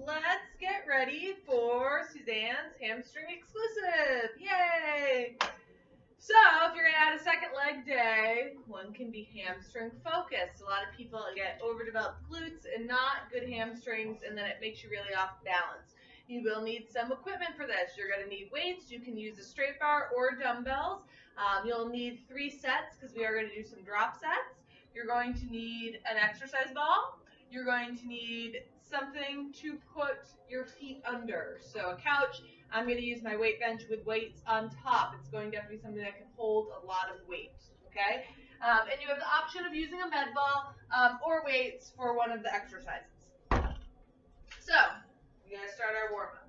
let's get ready for Suzanne's Hamstring Exclusive. Yay! So, if you're going to add a second leg day, one can be hamstring focused. A lot of people get overdeveloped glutes and not good hamstrings, and then it makes you really off balance. You will need some equipment for this. You're going to need weights. You can use a straight bar or dumbbells. You'll need 3 sets because we are going to do some drop sets. You're going to need an exercise ball. You're going to need something to put your feet under. So a couch. I'm going to use my weight bench with weights on top. It's going to have to be something that can hold a lot of weight, okay? And you have the option of using a med ball or weights for one of the exercises. So, we're going to start our warm-up.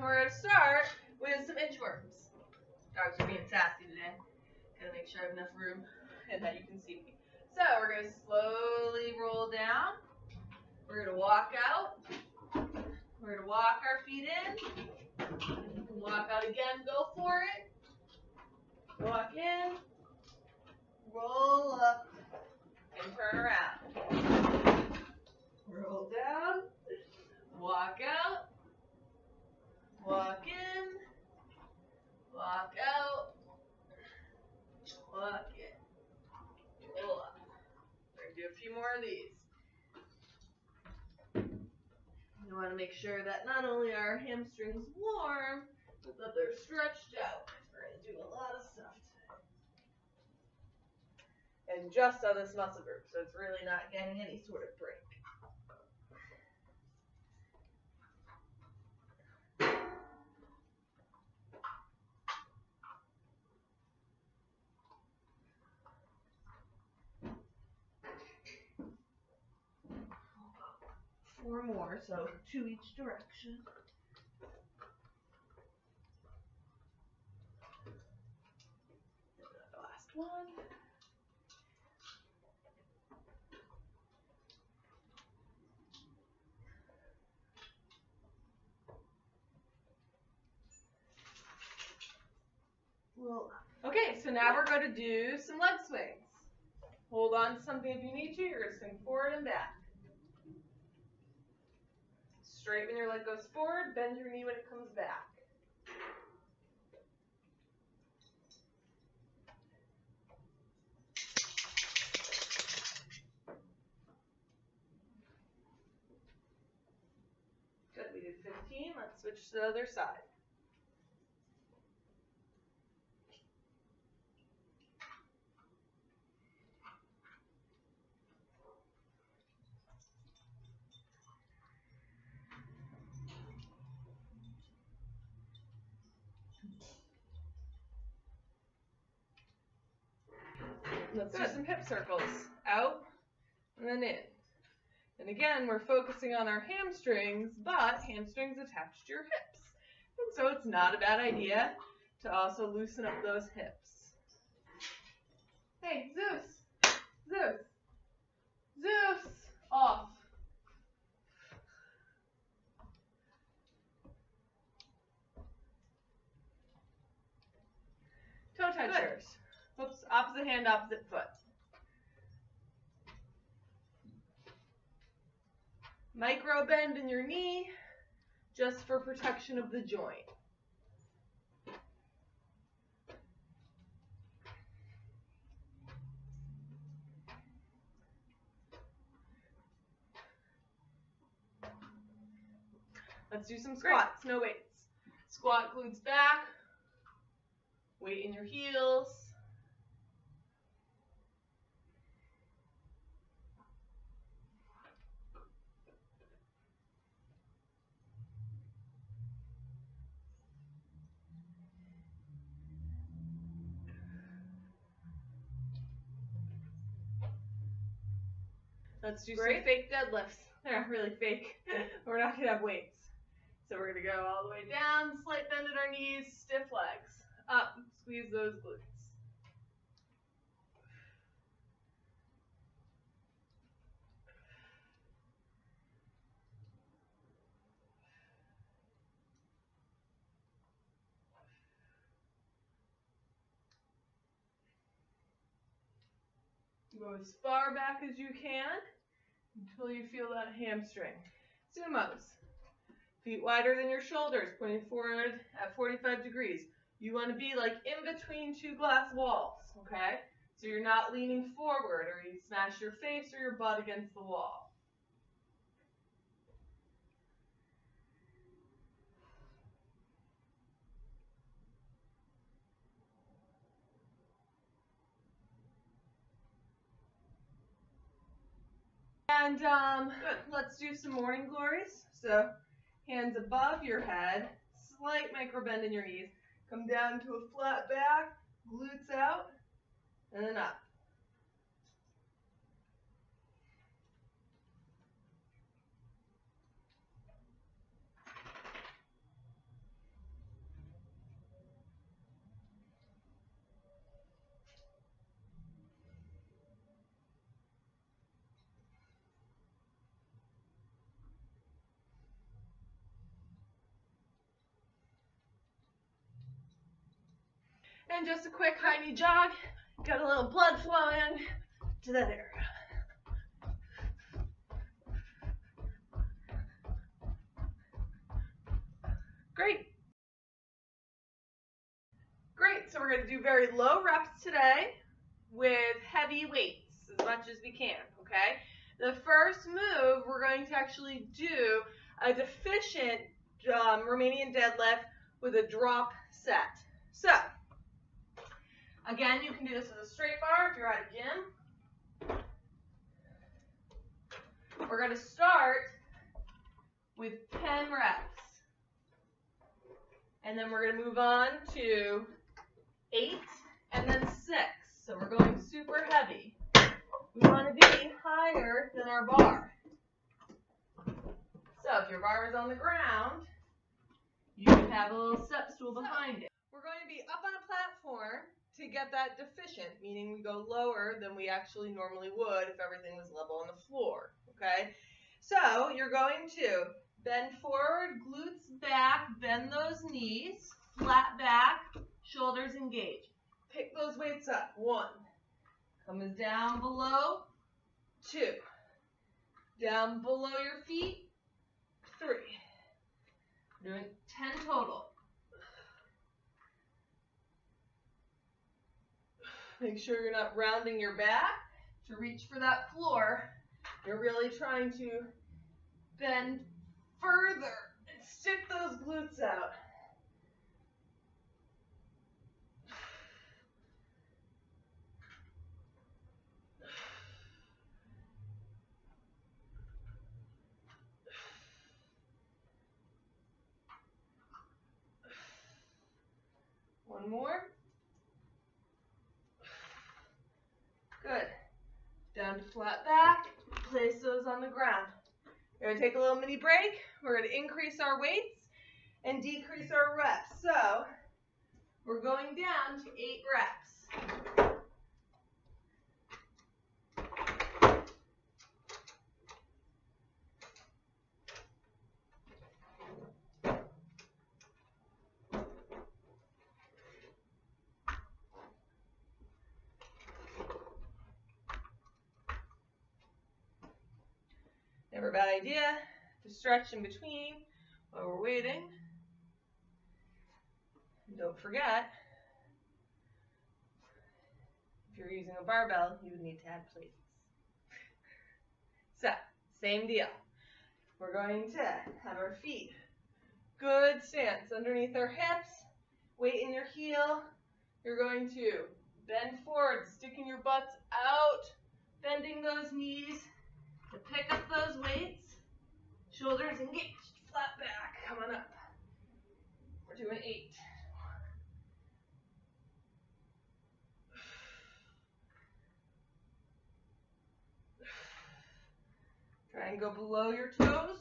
We're going to start with some inchworms. Dogs are being sassy today. Got to make sure I have enough room and that you can see me. So, we're going to slowly roll down. We're going to walk out. We're going to walk our feet in. You can walk out again. Go for it. Walk in. Roll up. And turn around. Roll down. Walk out. Walk in. Walk out. Walk in. Roll up. We're going to do a few more of these. You want to make sure that not only are our hamstrings warm, but that they're stretched out. We're going to do a lot of stuff today. And just on this muscle group, so it's really not getting any sort of break. Four more, so 2 each direction. The last one. Roll up. Okay, so now we're going to do some leg swings. Hold on to something if you need to. You're going to swing forward and back. Straight when your leg goes forward, bend your knee when it comes back. Good, we did 15. Let's switch to the other side. Let's do some hip circles. Out and then in. And again, we're focusing on our hamstrings, but hamstrings attached to your hips. And so it's not a bad idea to also loosen up those hips. Hey, Zeus! Zeus! Zeus! Off. Toe touchers. Oops, opposite hand, opposite foot. Micro bend in your knee, just for protection of the joint. Let's do some squats, no weights. Squat glutes back, weight in your heels. Let's do some fake deadlifts. They're really fake. We're not going to have weights. So we're going to go all the way down, slight bend at our knees, stiff legs. Up, squeeze those glutes. Go as far back as you can until you feel that hamstring. Sumos. Feet wider than your shoulders, pointing forward at 45 degrees. You want to be like in between two glass walls, okay? So you're not leaning forward or you smash your face or your butt against the wall. And good. Let's do some morning glories. So hands above your head, slight micro bend in your knees. Come down to a flat back, glutes out, and then up. And just a quick high knee jog. Got a little blood flowing to that area. Great. Great, so we're going to do very low reps today with heavy weights as much as we can, okay? The first move, we're going to actually do a deficient Romanian deadlift with a drop set. So, again, you can do this with a straight bar if you're at a gym. We're going to start with 10 reps. And then we're going to move on to 8 and then 6. So we're going super heavy. We want to be higher than our bar. So if your bar is on the ground, you can have a little step stool behind it. We're going to be up on a platform to get that deficient, meaning we go lower than we actually normally would if everything was level on the floor, okay? So you're going to bend forward, glutes back, bend those knees, flat back, shoulders engaged. Pick those weights up. 1. Comes down below. 2. Down below your feet. 3. We're doing 10 total. Make sure you're not rounding your back to reach for that floor. You're really trying to bend further and stick those glutes out. One more. Good. Down to flat back. Place those on the ground. We're going to take a little mini break. We're going to increase our weights and decrease our reps. So we're going down to 8 reps. Never a bad idea to stretch in between while we're waiting. And don't forget, if you're using a barbell, you would need to add plates. So, same deal. We're going to have our feet good stance underneath our hips, weight in your heel. You're going to bend forward, sticking your butts out, bending those knees to pick up those weights. Shoulders engaged, flat back, come on up. We're doing 8. Try and go below your toes.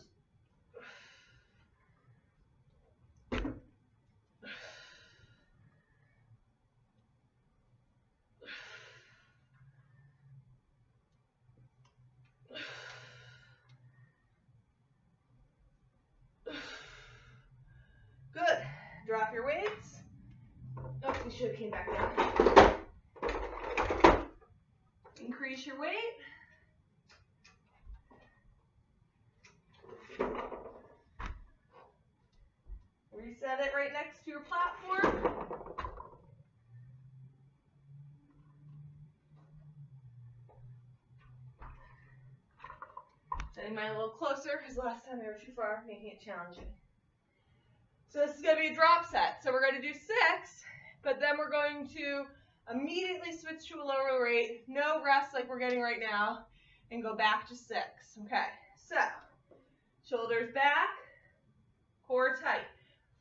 Good. Drop your weights. Oh, we should have came back down. Increase your weight. Reset it right next to your platform. Setting mine a little closer because last time they were too far, making it challenging. So this is going to be a drop set. So we're going to do 6, but then we're going to immediately switch to a lower rate, no rest like we're getting right now, and go back to 6. Okay, so shoulders back, core tight.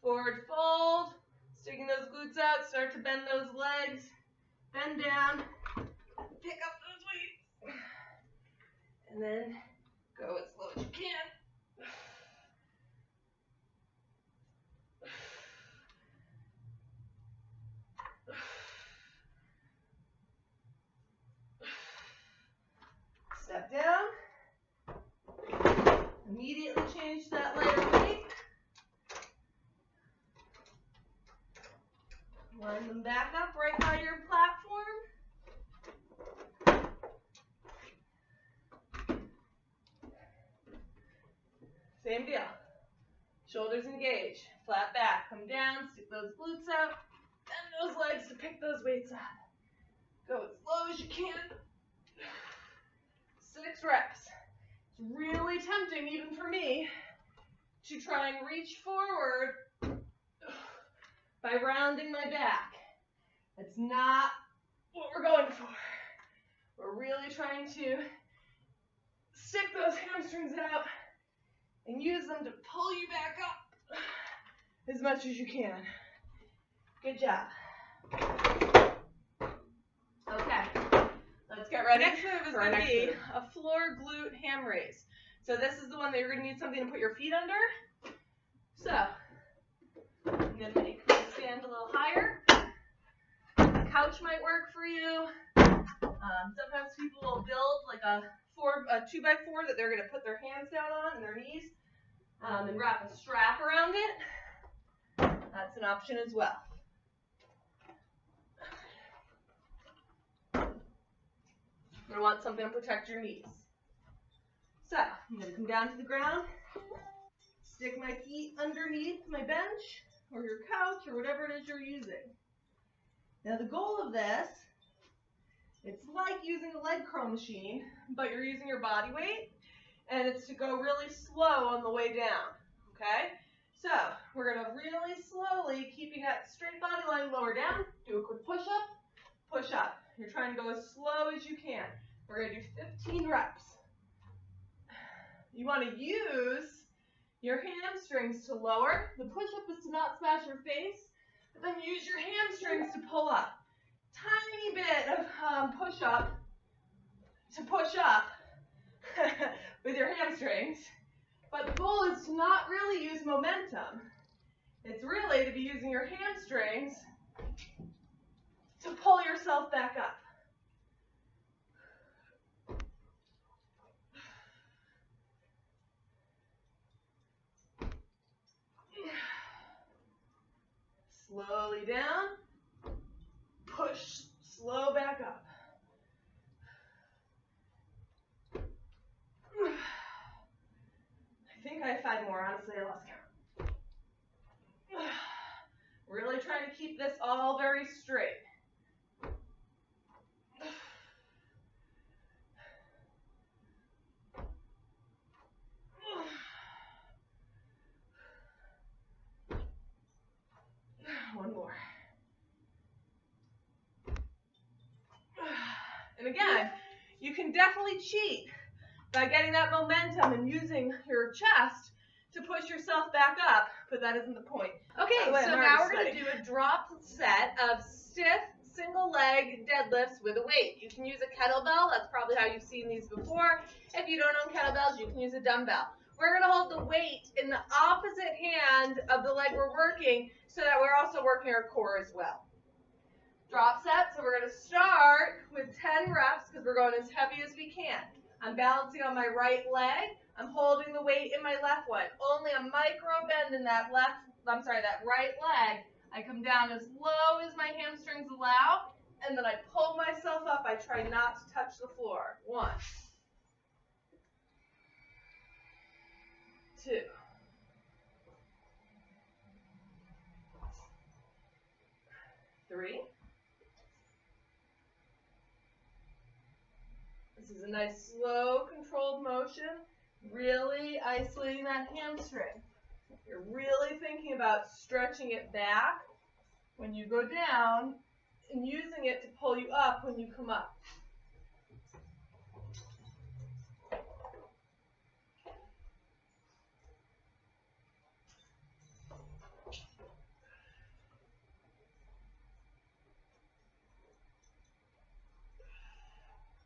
Forward fold, sticking those glutes out, start to bend those legs, bend down, pick up those weights, and then go as slow as you can. Step down. Immediately change that lighter weight. Line them back up right by your platform. Same deal. Shoulders engaged. Flat back. Come down. Stick those glutes out. Bend those legs to pick those weights up. Go as slow as you can. 6 reps. It's really tempting, even for me, to try and reach forward by rounding my back. That's not what we're going for. We're really trying to stick those hamstrings out and use them to pull you back up as much as you can. Good job. Okay, let's get ready. Next move is going to be a floor glute ham raise. So this is the one that you're going to need something to put your feet under. So I'm going to make you stand a little higher. A couch might work for you. Sometimes people will build like a 2x4 that they're going to put their hands down on and their knees and wrap a strap around it. That's an option as well. You're going to want something to protect your knees. So I'm going to come down to the ground, stick my feet underneath my bench or your couch or whatever it is you're using. Now the goal of this, it's like using a leg curl machine, but you're using your body weight, and it's to go really slow on the way down, okay? So we're going to really slowly, keeping that straight body line lower down, do a quick push-up, push up. You're trying to go as slow as you can. We're going to do 15 reps. You want to use your hamstrings to lower. The push-up is to not smash your face, but then use your hamstrings to pull up. Tiny bit of push-up to push up with your hamstrings, but the goal is to not really use momentum. It's really to be using your hamstrings to pull yourself back up. Slowly down, push, slow back up. I think I have 5 more, honestly, I lost count. Really trying to keep this all very straight. One more. And again, you can definitely cheat by getting that momentum and using your chest to push yourself back up, but that isn't the point. Okay, so now we're going to do a drop set of stiff single leg deadlifts with a weight. You can use a kettlebell. That's probably how you've seen these before. If you don't own kettlebells, you can use a dumbbell. We're going to hold the weight in the opposite hand of the leg we're working so that we're also working our core as well. Drop set, so we're going to start with 10 reps because we're going as heavy as we can. I'm balancing on my right leg. I'm holding the weight in my left one. Only a micro bend in that that right leg. I come down as low as my hamstrings allow, and then I pull myself up. I try not to touch the floor. 1, 2, 3. This is a nice, slow, controlled motion, really isolating that hamstring. You're really thinking about stretching it back when you go down and using it to pull you up when you come up.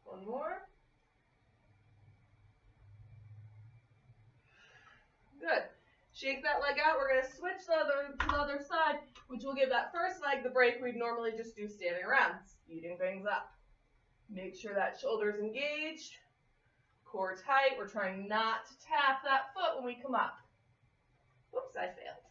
One more. Good. Shake that leg out. We're going to switch to the other side, which will give that first leg the break we'd normally just do standing around, speeding things up. Make sure that shoulder's engaged, core tight. We're trying not to tap that foot when we come up. Whoops, I failed.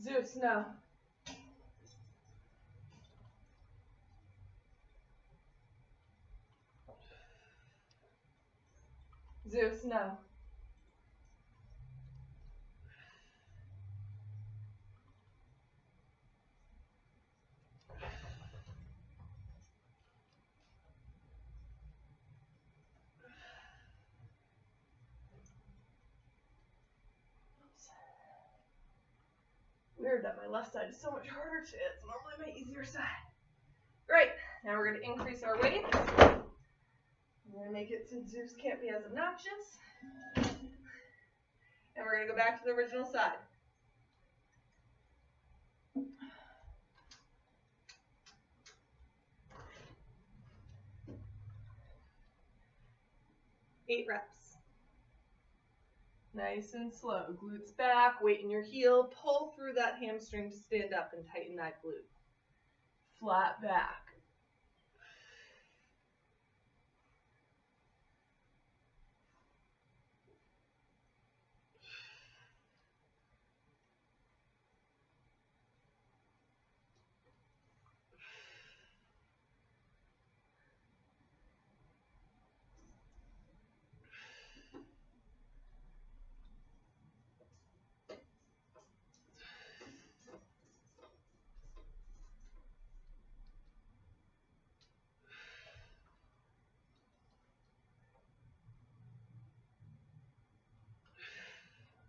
Zeus, no. Zeus, no. Weird that my left side is so much harder today. It's normally my easier side. Great. Now we're going to increase our weight. We're going to make it so Zeus can't be as obnoxious. And we're going to go back to the original side. Eight reps. Nice and slow. Glutes back, weight in your heel. Pull through that hamstring to stand up and tighten that glute. Flat back.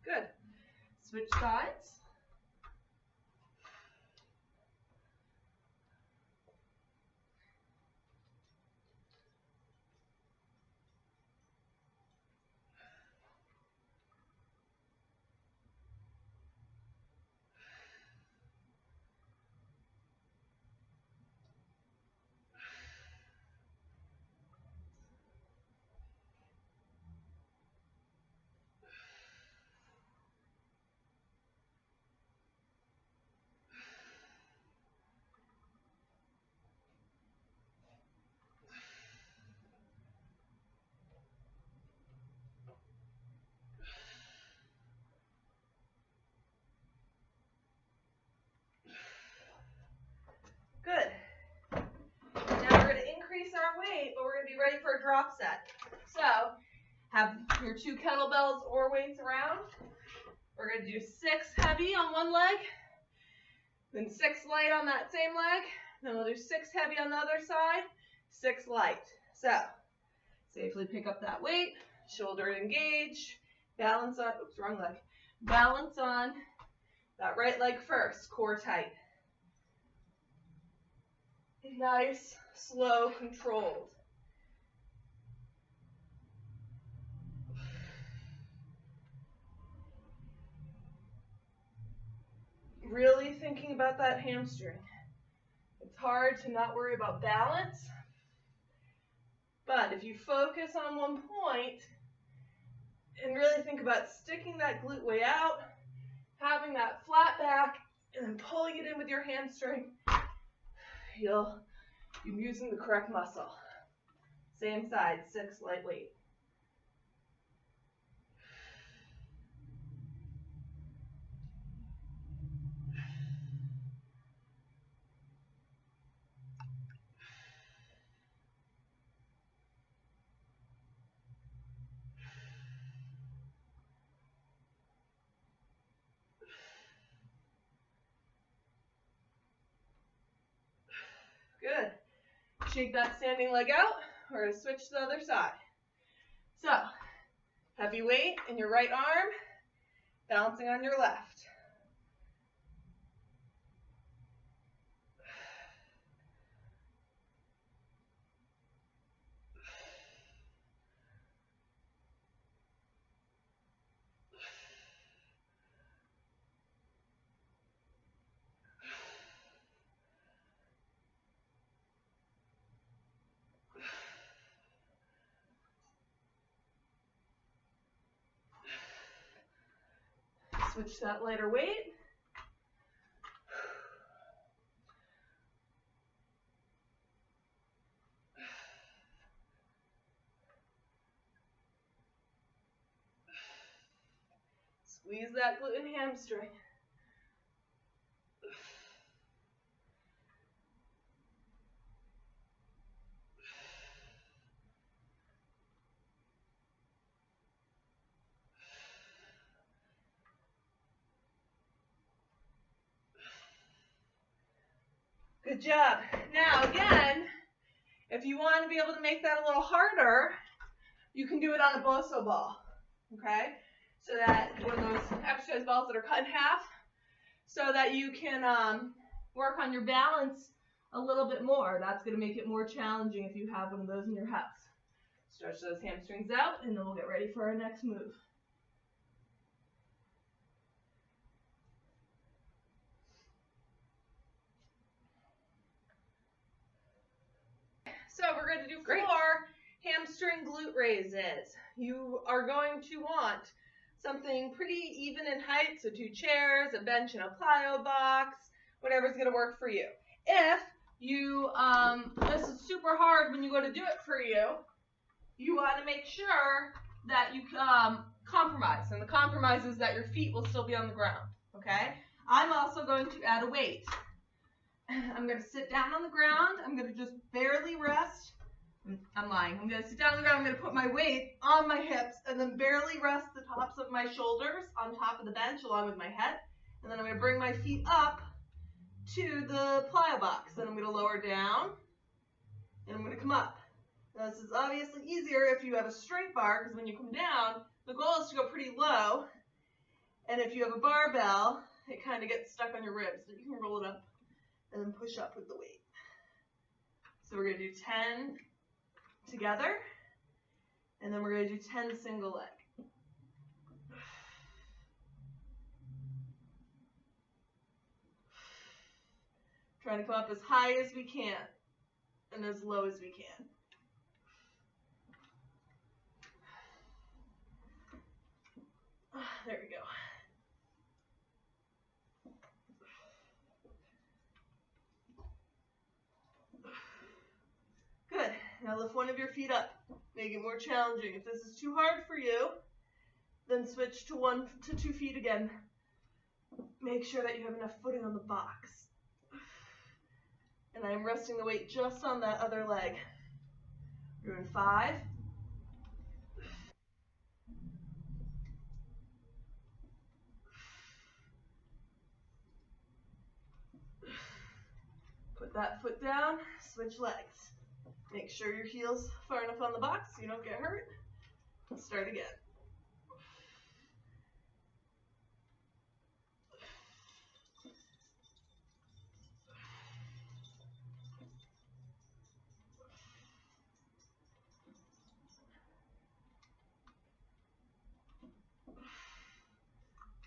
Good. Switch sides. Good. Now we're going to increase our weight, but we're going to be ready for a drop set. So, have your 2 kettlebells or weights around. We're going to do 6 heavy on one leg, then 6 light on that same leg. Then we'll do 6 heavy on the other side, 6 light. So, safely pick up that weight, shoulder engaged, balance on, oops, wrong leg. Balance on that right leg first, core tight. Nice, slow, controlled. Really thinking about that hamstring. It's hard to not worry about balance, but if you focus on one point and really think about sticking that glute way out, having that flat back, and then pulling it in with your hamstring, you'll be using the correct muscle. Same side, 6 lightweight. Good. Shake that standing leg out. We're going to switch to the other side. So, heavy weight in your right arm, balancing on your left. Switch to that lighter weight. Squeeze that glute and hamstring. Good job. Now again, if you want to be able to make that a little harder, you can do it on a boso ball, okay? So that one of those exercise balls that are cut in half, so that you can work on your balance a little bit more. That's going to make it more challenging if you have one of those in your house. Stretch those hamstrings out, and then we'll get ready for our next move. So we're going to do 4 hamstring glute raises. You are going to want something pretty even in height, so 2 chairs, a bench, and a plyo box, whatever's going to work for you. If you, this is super hard when you go to do it for you, you want to make sure that you compromise, and the compromise is that your feet will still be on the ground, okay? I'm also going to add a weight. I'm going to sit down on the ground. I'm going to just barely rest. I'm lying. I'm going to sit down on the ground. I'm going to put my weight on my hips and then barely rest the tops of my shoulders on top of the bench along with my head. And then I'm going to bring my feet up to the plyo box. Then I'm going to lower down and I'm going to come up. Now, this is obviously easier if you have a straight bar, because when you come down, the goal is to go pretty low. And if you have a barbell, it kind of gets stuck on your ribs. So you can roll it up and then push up with the weight. So we're going to do 10 together, and then we're going to do 10 single leg. Trying to come up as high as we can and as low as we can. There we go. Good. Now lift one of your feet up. Make it more challenging. If this is too hard for you, then switch to 1 to 2 feet again. Make sure that you have enough footing on the box. And I'm resting the weight just on that other leg. We're doing 5. Put that foot down, switch legs. Make sure your heel's far enough on the box so you don't get hurt. Let's start again.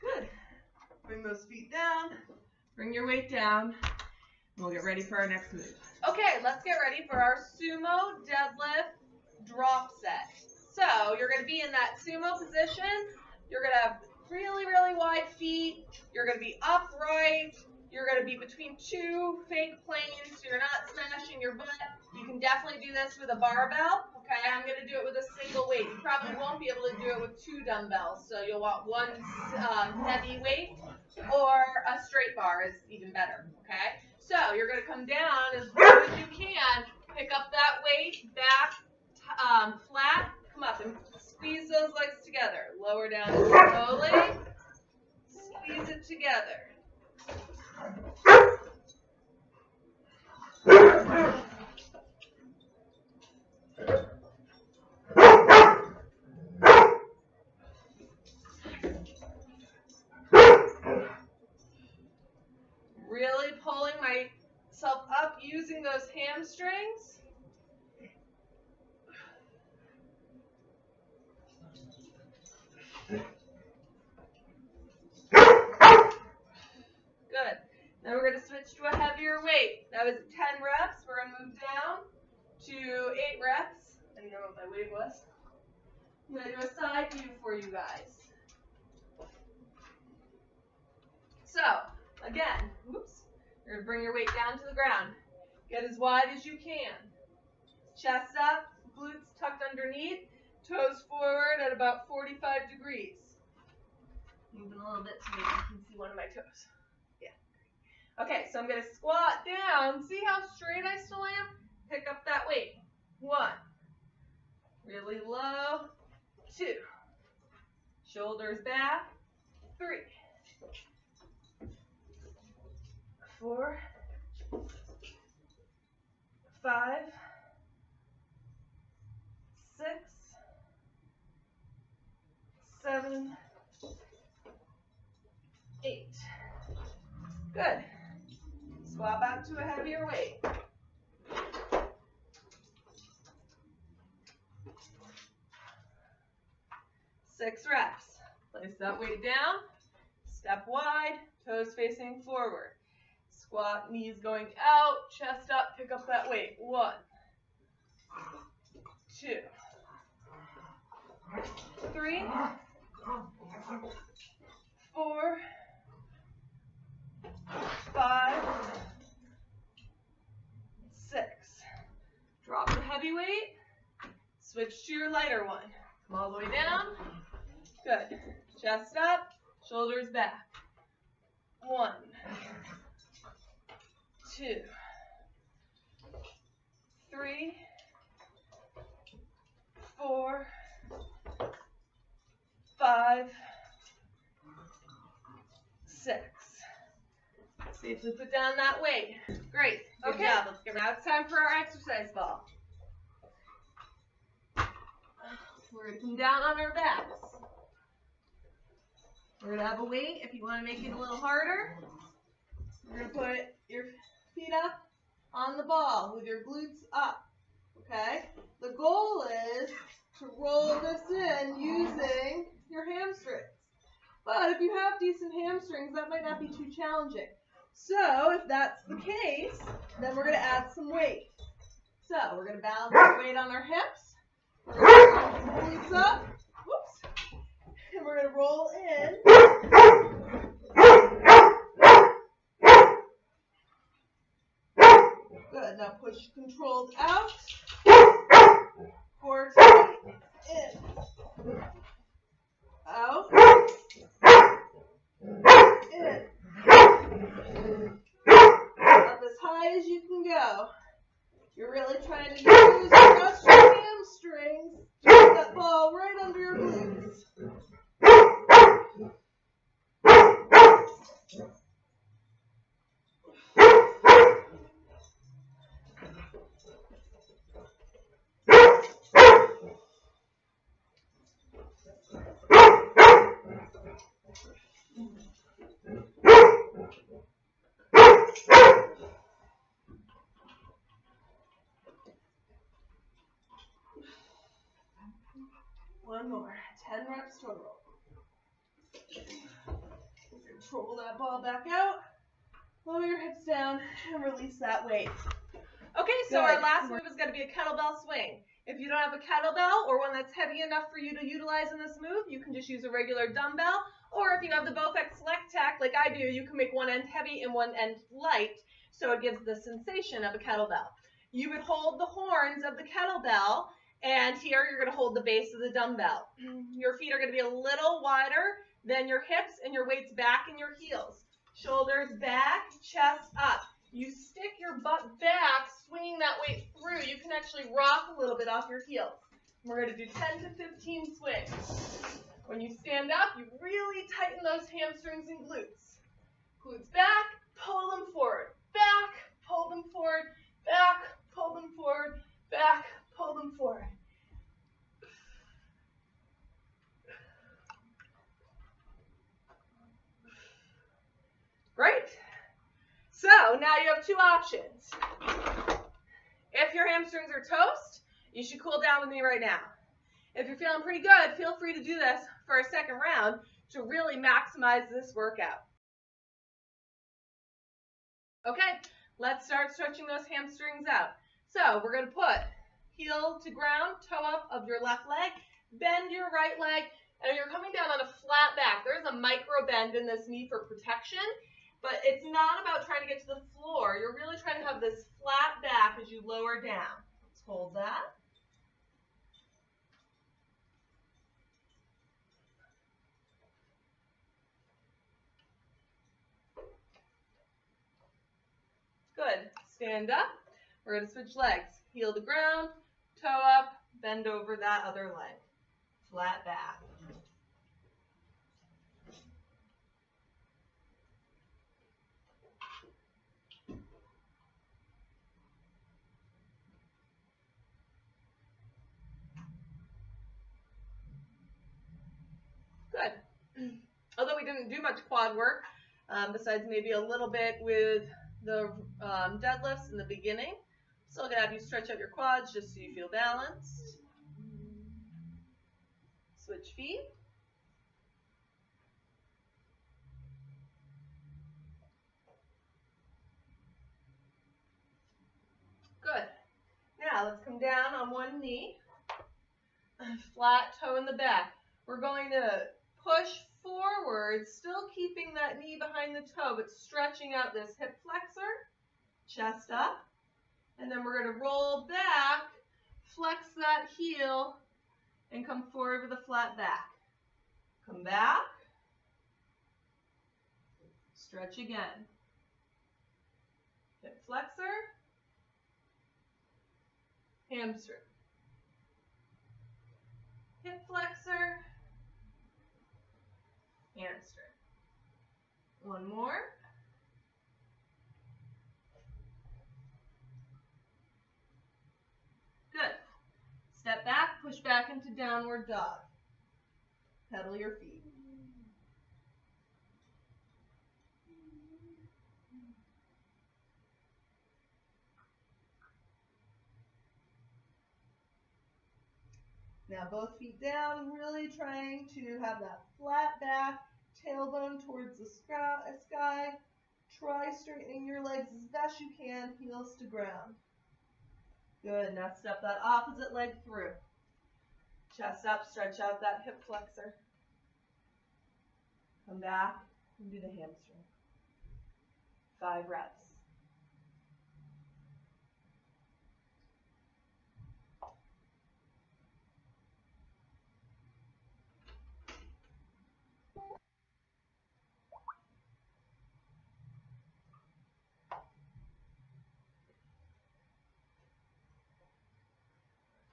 Good. Bring those feet down. Bring your weight down. We'll get ready for our next move. Okay, let's get ready for our sumo deadlift drop set. So you're going to be in that sumo position. You're going to have really, really wide feet. You're going to be upright. You're going to be between 2 fake planes, so you're not smashing your butt. You can definitely do this with a barbell. Okay, I'm going to do it with a single weight. You probably won't be able to do it with 2 dumbbells, so you'll want 1 heavy weight, or a straight bar is even better. Okay. So you're going to come down as low as you can, pick up that weight, back flat, come up and squeeze those legs together. Lower down slowly, squeeze it together. Really pulling myself up using those hamstrings. Good. Then we're going to switch to a heavier weight. That was 10 reps. We're going to move down to 8 reps. I didn't know what my weight was. I'm going to do a side view for you guys. So, again, whoops, you're going to bring your weight down to the ground. Get as wide as you can. Chest up, glutes tucked underneath, toes forward at about 45 degrees. Moving a little bit so maybe you can see one of my toes. Yeah. Okay, so I'm going to squat down. See how straight I still am? Pick up that weight. 1. Really low. 2. Shoulders back. 3. 4. 5. 6. 7. 8. Good. Swap out to a heavier weight. 6 reps. Place that weight down. Step wide, toes facing forward. Squat, knees going out, chest up, pick up that weight. 1, 2, 3, 4, 5, 6. Drop the heavy weight. Switch to your lighter one. Come all the way down. Good. Chest up, shoulders back. 1, 2, 3, 4, 5, 6. Safely put down that weight. Great. Good job. Let's get now it's time for our exercise ball. We're going to come down on our backs. We're going to have a weight if you want to make it a little harder. You're going to put your feet up on the ball with your glutes up. Okay? The goal is to roll this in using your hamstrings. But if you have decent hamstrings, that might not be too challenging. So if that's the case, then we're going to add some weight. So we're going to balance our weight on our hips. We're going to roll the glutes up. Whoops. And we're going to roll in. Good. Now push controlled out. Core tight. In. Out. In. Up as high as you can go. You're really trying to use the rest of your hamstrings to get that ball right under your glutes. One more. 10 reps total. Control that ball back out. Lower your hips down and release that weight. Okay, so our last move is going to be a kettlebell swing. If you don't have a kettlebell or one that's heavy enough for you to utilize in this move, you can just use a regular dumbbell. Or if you have the Bowflex Select Tack like I do, you can make one end heavy and one end light, so it gives the sensation of a kettlebell. You would hold the horns of the kettlebell, and here you're going to hold the base of the dumbbell. Your feet are going to be a little wider than your hips, and your weight's back in your heels. Shoulders back, chest up. You stick your butt back, swinging that weight through. You can actually rock a little bit off your heels. We're going to do 10 to 15 swings. When you stand up, you really tighten those hamstrings and glutes. Glutes back, pull them forward. Back, pull them forward. back, pull them forward, back, pull them forward. Great. So now you have two options. If your hamstrings are toast, you should cool down with me right now. If you're feeling pretty good, feel free to do this for a second round to really maximize this workout. Okay, let's start stretching those hamstrings out. So we're going to put heel to ground, toe up of your left leg, bend your right leg, and you're coming down on a flat back. There's a micro bend in this knee for protection, but it's not about trying to get to the floor. You're really trying to have this flat back as you lower down. Let's hold that. Good. Stand up. We're going to switch legs. Heel to ground, toe up, bend over that other leg. Flat back. Good. Although we didn't do much quad work, besides maybe a little bit with the deadlifts in the beginning, still going to have you stretch out your quads just so you feel balanced. Switch feet. Good. Now let's come down on one knee, flat toe in the back. We're going to push forward, still keeping that knee behind the toe, but stretching out this hip flexor, chest up, and then we're going to roll back, flex that heel, and come forward with a flat back. Come back, stretch again. Hip flexor, hamstring. Hip flexor, hamstring. One more. Good. Step back, push back into downward dog. Pedal your feet. Now both feet down, really trying to have that flat back, tailbone towards the sky. Try straightening your legs as best you can, heels to ground. Good, now step that opposite leg through. Chest up, stretch out that hip flexor. Come back and do the hamstring. 5 reps.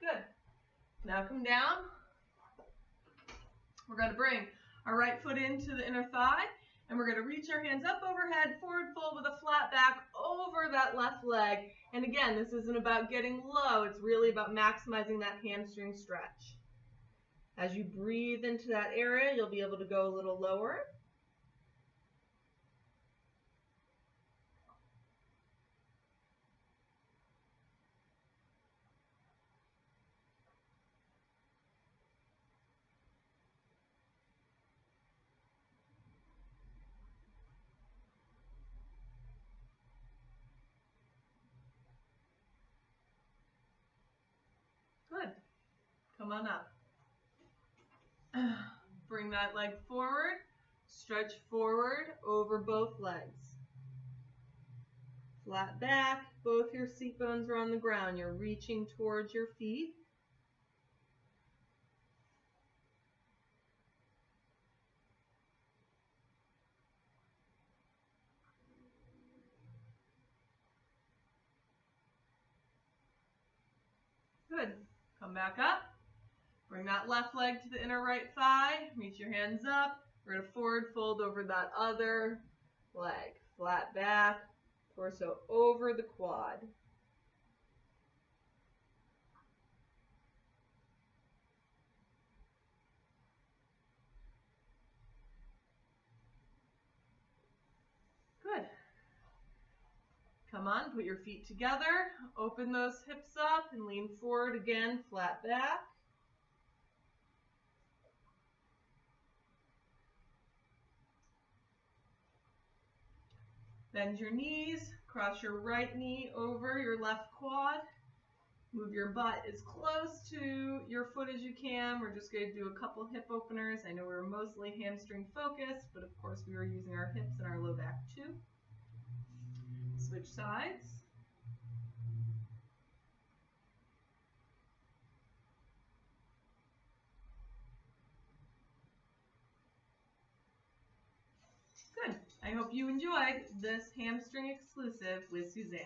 Good. Now come down. We're going to bring our right foot into the inner thigh, and we're going to reach our hands up overhead, forward fold with a flat back over that left leg. And again, this isn't about getting low. It's really about maximizing that hamstring stretch. As you breathe into that area, you'll be able to go a little lower. Good. Come on up. Bring that leg forward. Stretch forward over both legs. Flat back. Both your seat bones are on the ground. You're reaching towards your feet. Good. Come back up. Bring that left leg to the inner right thigh. Reach your hands up. We're going to forward fold over that other leg. Flat back. Torso over the quad. Come on, put your feet together, open those hips up and lean forward again, flat back. Bend your knees, cross your right knee over your left quad. Move your butt as close to your foot as you can. We're just going to do a couple hip openers. I know we were mostly hamstring focused, but of course we were using our hips and our low back too. Switch sides. Good. I hope you enjoyed this hamstring exclusive with Susanne.